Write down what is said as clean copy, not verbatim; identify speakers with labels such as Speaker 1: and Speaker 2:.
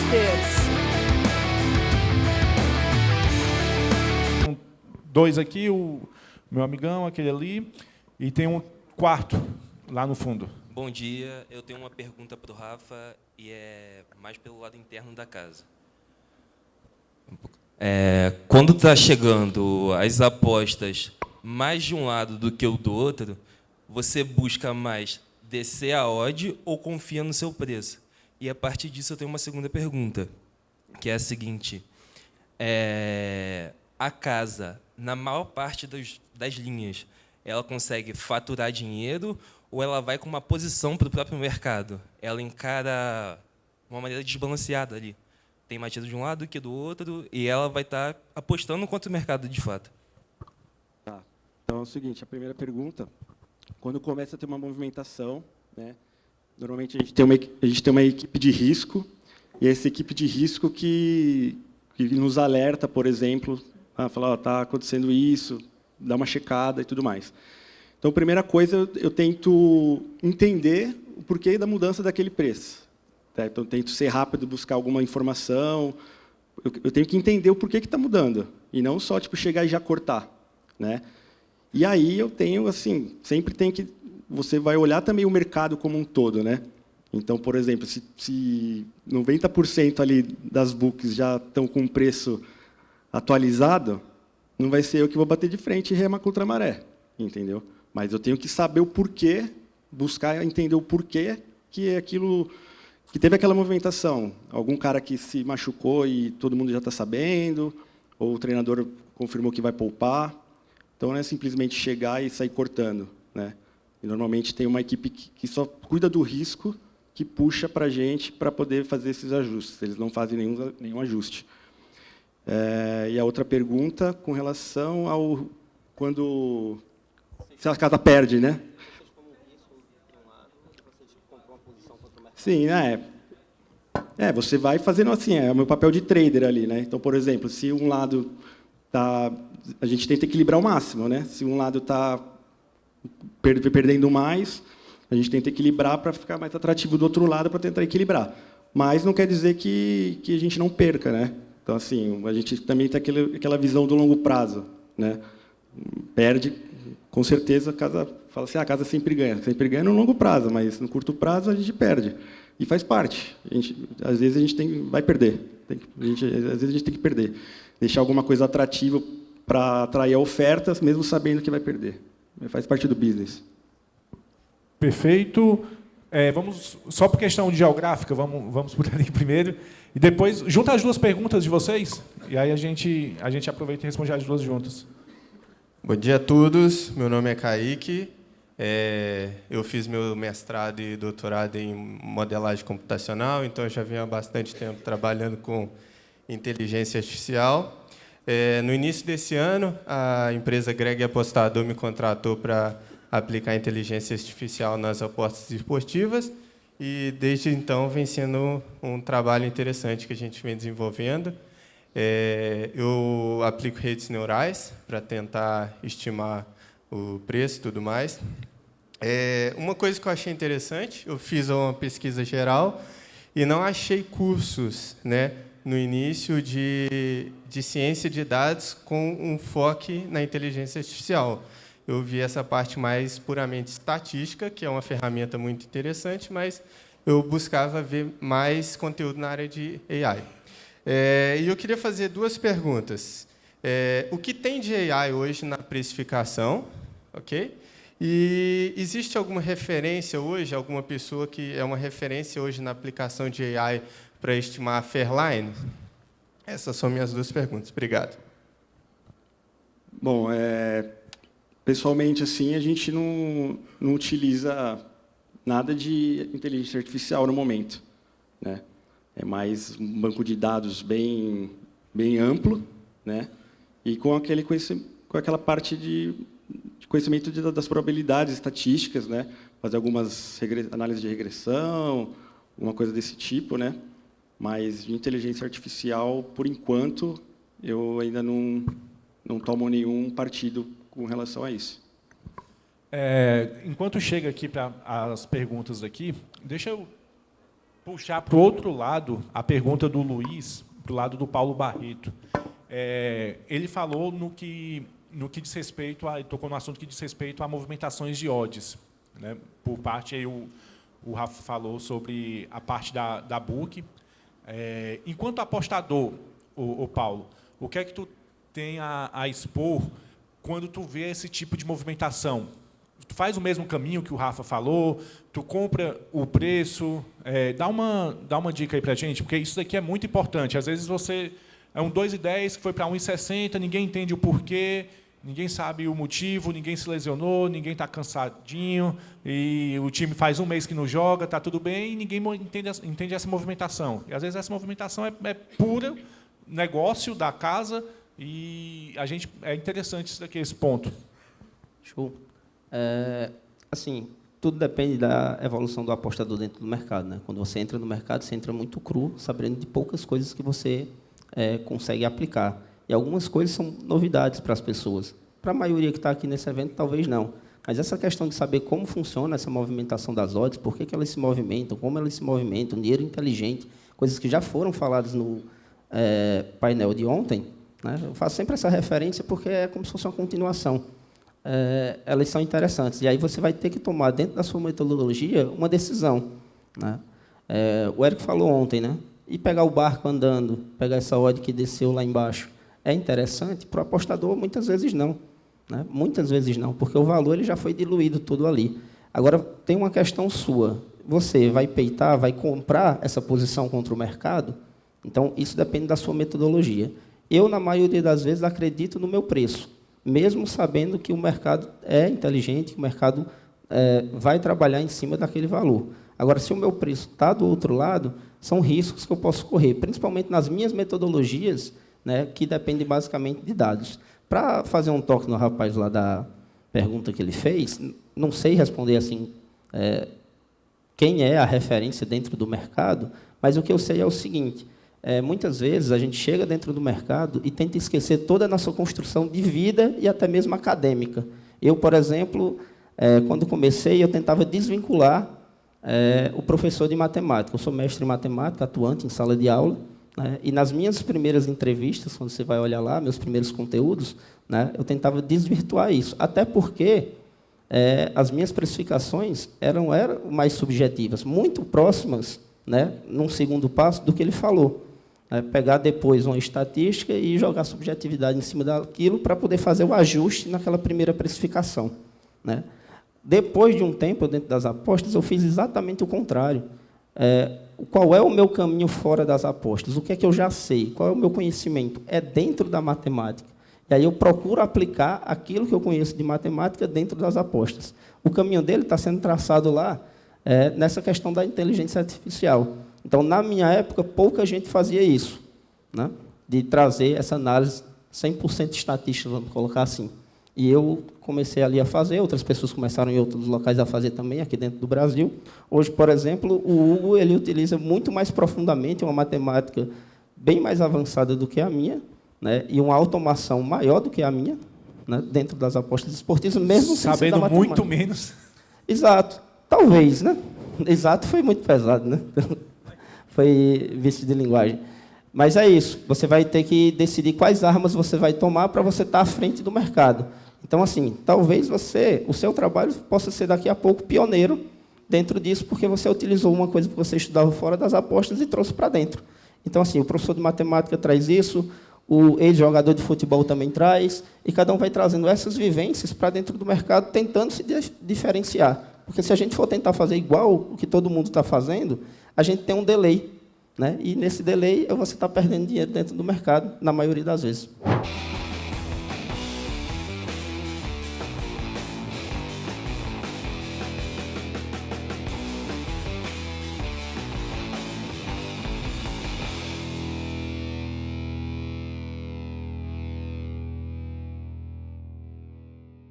Speaker 1: Boosters.
Speaker 2: Dois aqui, o meu amigão, aquele ali, e tem um quarto lá no fundo.
Speaker 3: Bom dia, eu tenho uma pergunta para o Rafa e é mais pelo lado interno da casa. Quando está chegando as apostas mais de um lado do que o do outro, você busca mais descer a odd ou confia no seu preço? E a partir disso eu tenho uma segunda pergunta, que é a seguinte: a casa, na maior parte das linhas, ela consegue faturar dinheiro ou ela vai com uma posição para o próprio mercado? Ela encara uma maneira desbalanceada ali. Tem mais dinheiro de um lado que do outro e ela vai estar apostando contra o mercado de fato.
Speaker 4: Tá. Então é o seguinte, a primeira pergunta, quando começa a ter uma movimentação, né, normalmente a gente tem uma equipe de risco, e essa equipe de risco que nos alerta, por exemplo, fala, está acontecendo isso, dá uma checada e tudo mais. Então, a primeira coisa, eu tento entender o porquê da mudança daquele preço. Tá? Então, eu tento ser rápido, buscar alguma informação. Eu tenho que entender o porquê que está mudando, e não só chegar e já cortar. Né? E aí eu tenho, assim, sempre tem que... Você vai olhar também o mercado como um todo. Né? Então, por exemplo, se 90% ali das books já estão com preço atualizado, não vai ser eu que vou bater de frente e remar contra a maré, entendeu? Mas eu tenho que saber o porquê, buscar entender o porquê que aquilo, que teve aquela movimentação. Algum cara que se machucou e todo mundo já está sabendo, ou o treinador confirmou que vai poupar. Então, não é simplesmente chegar e sair cortando. Né? E, normalmente, tem uma equipe que só cuida do risco, que puxa para a gente para poder fazer esses ajustes. Eles não fazem nenhum ajuste. E a outra pergunta, com relação ao... quando... Se a casa perde, né? Sim, você vai fazendo assim, é o meu papel de trader ali, né? Então, por exemplo, se um lado está... A gente tenta equilibrar ao máximo, né? Se um lado está perdendo mais, a gente tenta equilibrar para ficar mais atrativo do outro lado, para tentar equilibrar. Mas não quer dizer que a gente não perca, né? Então, assim, a gente também tem aquela visão do longo prazo, né? Perde, com certeza, a casa fala assim, a casa sempre ganha no longo prazo, mas no curto prazo a gente perde. E faz parte. Às vezes a gente vai perder. Às vezes a gente tem que perder. Deixar alguma coisa atrativa para atrair ofertas, mesmo sabendo que vai perder. Faz parte do business.
Speaker 2: Perfeito. Vamos, só por questão de geográfica, vamos por ali primeiro. E depois, junta as duas perguntas de vocês, e aí a gente aproveita e responde as duas juntas.
Speaker 5: Bom dia a todos. Meu nome é Kaique. Eu fiz meu mestrado e doutorado em modelagem computacional, então eu já venho há bastante tempo trabalhando com inteligência artificial. No início desse ano, a empresa Greg Apostador me contratou para aplicar inteligência artificial nas apostas esportivas, e desde então vem sendo um trabalho interessante que a gente vem desenvolvendo. Eu aplico redes neurais para tentar estimar o preço e tudo mais. Uma coisa que eu achei interessante, eu fiz uma pesquisa geral e não achei cursos, né, no início de ciência de dados com um foco na inteligência artificial. Eu vi essa parte mais puramente estatística, que é uma ferramenta muito interessante, mas eu buscava ver mais conteúdo na área de AI. E eu queria fazer duas perguntas. O que tem de AI hoje na precificação? Okay? E existe alguma referência hoje, alguma pessoa que é uma referência hoje na aplicação de AI para estimar a Fairline? Essas são minhas duas perguntas. Obrigado.
Speaker 4: Bom, pessoalmente, assim, a gente não utiliza nada de inteligência artificial no momento. Né? É mais um banco de dados bem amplo, né? E com aquela parte de conhecimento das probabilidades estatísticas, né? Fazer algumas análises de regressão, uma coisa desse tipo, né? Mas de inteligência artificial, por enquanto, eu ainda não tomo nenhum partido com relação a isso.
Speaker 2: Enquanto chega aqui para as perguntas aqui, deixa eu puxar para o outro lado a pergunta do Luiz, para o lado do Paulo Barreto. Ele falou no que diz respeito tocou no assunto que diz respeito a movimentações de odds, né? Por parte aí o Rafa falou sobre a parte da book. Enquanto apostador, o Paulo, o que é que tu tem a expor quando tu vê esse tipo de movimentação? Tu faz o mesmo caminho que o Rafa falou, tu compra o preço, dá uma dica aí para a gente, porque isso daqui é muito importante. Às vezes você é um 2,10 que foi para 1,60, ninguém entende o porquê, ninguém sabe o motivo, ninguém se lesionou, ninguém está cansadinho, e o time faz um mês que não joga, está tudo bem, e ninguém entende essa movimentação. E, às vezes, essa movimentação é pura negócio da casa, e é interessante isso daqui, esse ponto.
Speaker 1: Show. Assim, tudo depende da evolução do apostador dentro do mercado, né? Quando você entra no mercado, você entra muito cru, sabendo de poucas coisas que você consegue aplicar. E algumas coisas são novidades para as pessoas. Para a maioria que está aqui nesse evento, talvez não. Mas essa questão de saber como funciona essa movimentação das odds, por que elas se movimentam, como elas se movimentam, dinheiro inteligente, coisas que já foram faladas no painel de ontem, né? Eu faço sempre essa referência porque é como se fosse uma continuação. Elas são interessantes. E aí você vai ter que tomar, dentro da sua metodologia, uma decisão, né? O Érico falou ontem, né? E pegar o barco andando, pegar essa odd que desceu lá embaixo, é interessante? Para o apostador, muitas vezes não, né? Muitas vezes não, porque o valor ele já foi diluído todo ali. Agora, tem uma questão sua. Você vai peitar, vai comprar essa posição contra o mercado? Então, isso depende da sua metodologia. Eu, na maioria das vezes, acredito no meu preço, mesmo sabendo que o mercado é inteligente, que o mercado vai trabalhar em cima daquele valor. Agora, se o meu preço está do outro lado, são riscos que eu posso correr, principalmente nas minhas metodologias, né, que dependem basicamente de dados. Para fazer um toque no rapaz lá da pergunta que ele fez, não sei responder assim quem é a referência dentro do mercado, mas o que eu sei é o seguinte: muitas vezes a gente chega dentro do mercado e tenta esquecer toda a nossa construção de vida e até mesmo acadêmica. Eu, por exemplo, quando comecei, eu tentava desvincular o professor de matemática. Eu sou mestre em matemática, atuante em sala de aula, né? E nas minhas primeiras entrevistas, quando você vai olhar lá, meus primeiros conteúdos, né, eu tentava desvirtuar isso. Até porque as minhas precificações eram mais subjetivas, muito próximas, né, num segundo passo, do que ele falou. Pegar depois uma estatística e jogar subjetividade em cima daquilo para poder fazer o ajuste naquela primeira precificação, né? Depois de um tempo, dentro das apostas, eu fiz exatamente o contrário. Qual é o meu caminho fora das apostas? O que é que eu já sei? Qual é o meu conhecimento? É dentro da matemática. E aí eu procuro aplicar aquilo que eu conheço de matemática dentro das apostas. O caminho dele está sendo traçado lá nessa questão da inteligência artificial. Então, na minha época, pouca gente fazia isso, né? De trazer essa análise 100% estatística, vamos colocar assim. E eu comecei ali a fazer, outras pessoas começaram em outros locais a fazer também, aqui dentro do Brasil. Hoje, por exemplo, o Hugo ele utiliza muito mais profundamente uma matemática bem mais avançada do que a minha, né? E uma automação maior do que a minha, né? Dentro das apostas esportivas, mesmo sem ser da matemática.
Speaker 2: Sabendo muito menos.
Speaker 1: Exato. Talvez, né? Exato foi muito pesado, né? Foi vício de linguagem. Mas é isso. Você vai ter que decidir quais armas você vai tomar para você estar à frente do mercado. Então, assim, talvez o seu trabalho possa ser daqui a pouco pioneiro dentro disso, porque você utilizou uma coisa que você estudava fora das apostas e trouxe para dentro. Então, assim, o professor de matemática traz isso, o ex-jogador de futebol também traz, e cada um vai trazendo essas vivências para dentro do mercado, tentando se diferenciar. Porque se a gente for tentar fazer igual o que todo mundo está fazendo, a gente tem um delay, né? E nesse delay você está perdendo dinheiro dentro do mercado, na maioria das vezes.